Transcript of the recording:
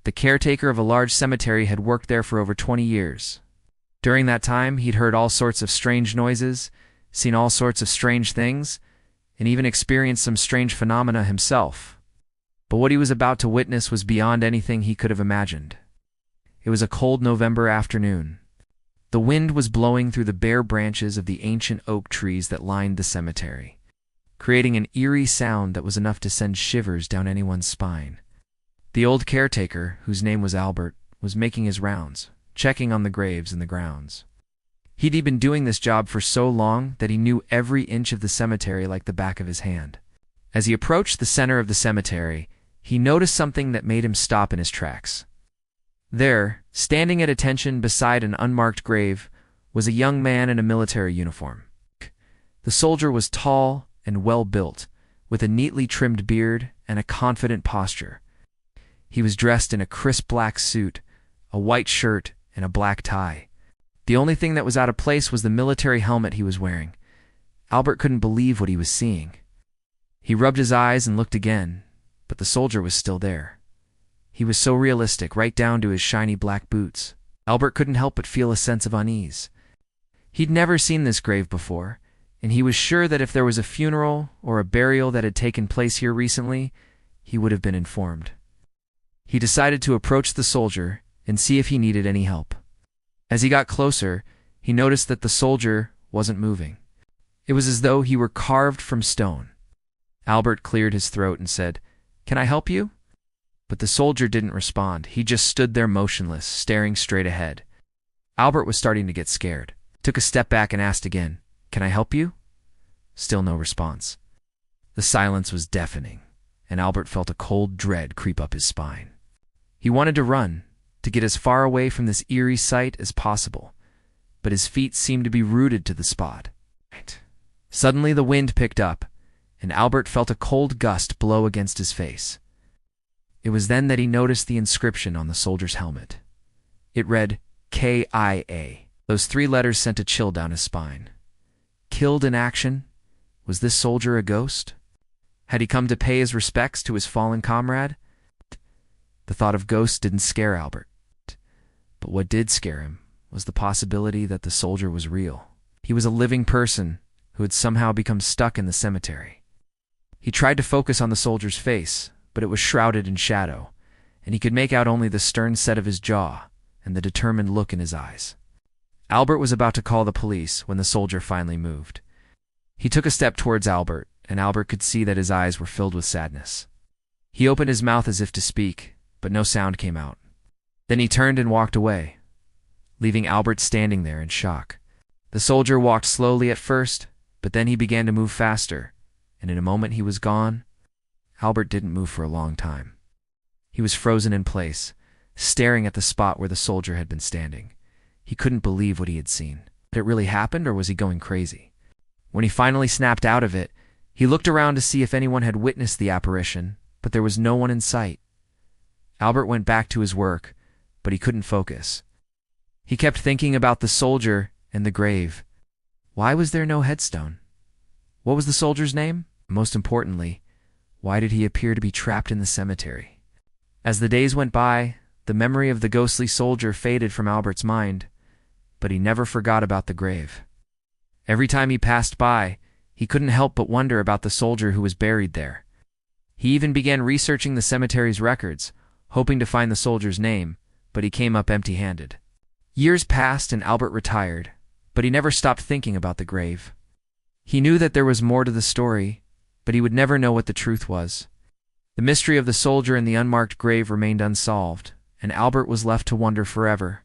The caretaker of a large cemetery had worked there for over 20 years. During that time, he'd heard all sorts of strange noises, seen all sorts of strange things, and even experienced some strange phenomena himself. But what he was about to witness was beyond anything he could have imagined. It was a cold November afternoon. The wind was blowing through the bare branches of the ancient oak trees that lined the cemetery, creating an eerie sound that was enough to send shivers down anyone's spine. The old caretaker, whose name was Albert, was making his rounds, checking on the graves in the grounds. He'd been doing this job for so long that he knew every inch of the cemetery like the back of his hand. As he approached the center of the cemetery, he noticed something that made him stop in his tracks. There, standing at attention beside an unmarked grave, was a young man in a military uniform. The soldier was tall and well-built, with a neatly trimmed beard and a confident posture. He was dressed in a crisp black suit, a white shirt, and a black tie. The only thing that was out of place was the military helmet he was wearing. Albert couldn't believe what he was seeing. He rubbed his eyes and looked again, but the soldier was still there. He was so realistic, right down to his shiny black boots. Albert couldn't help but feel a sense of unease. He'd never seen this grave before, and he was sure that if there was a funeral or a burial that had taken place here recently, he would have been informed. He decided to approach the soldier and see if he needed any help. As he got closer, he noticed that the soldier wasn't moving. It was as though he were carved from stone. Albert cleared his throat and said, "Can I help you?" But the soldier didn't respond. He just stood there motionless, staring straight ahead. Albert was starting to get scared. Took a step back and asked again, "Can I help you?" Still no response. The silence was deafening, and Albert felt a cold dread creep up his spine. He wanted to run, to get as far away from this eerie sight as possible, but his feet seemed to be rooted to the spot. Suddenly the wind picked up, and Albert felt a cold gust blow against his face. It was then that he noticed the inscription on the soldier's helmet. It read, KIA. Those 3 letters sent a chill down his spine. Killed in action? Was this soldier a ghost? Had he come to pay his respects to his fallen comrade? The thought of ghosts didn't scare Albert. But what did scare him was the possibility that the soldier was real. He was a living person who had somehow become stuck in the cemetery. He tried to focus on the soldier's face, but it was shrouded in shadow, and he could make out only the stern set of his jaw and the determined look in his eyes. Albert was about to call the police when the soldier finally moved. He took a step towards Albert, and Albert could see that his eyes were filled with sadness. He opened his mouth as if to speak, but no sound came out. Then he turned and walked away, leaving Albert standing there in shock. The soldier walked slowly at first, but then he began to move faster, and in a moment he was gone. Albert didn't move for a long time. He was frozen in place, staring at the spot where the soldier had been standing. He couldn't believe what he had seen. Had it really happened, or was he going crazy? When he finally snapped out of it, he looked around to see if anyone had witnessed the apparition, but there was no one in sight. Albert went back to his work, but he couldn't focus. He kept thinking about the soldier and the grave. Why was there no headstone? What was the soldier's name? Most importantly, why did he appear to be trapped in the cemetery? As the days went by, the memory of the ghostly soldier faded from Albert's mind, but he never forgot about the grave. Every time he passed by, he couldn't help but wonder about the soldier who was buried there. He even began researching the cemetery's records, hoping to find the soldier's name, but he came up empty-handed. Years passed and Albert retired, but he never stopped thinking about the grave. He knew that there was more to the story, but he would never know what the truth was. The mystery of the soldier in the unmarked grave remained unsolved, and Albert was left to wonder forever.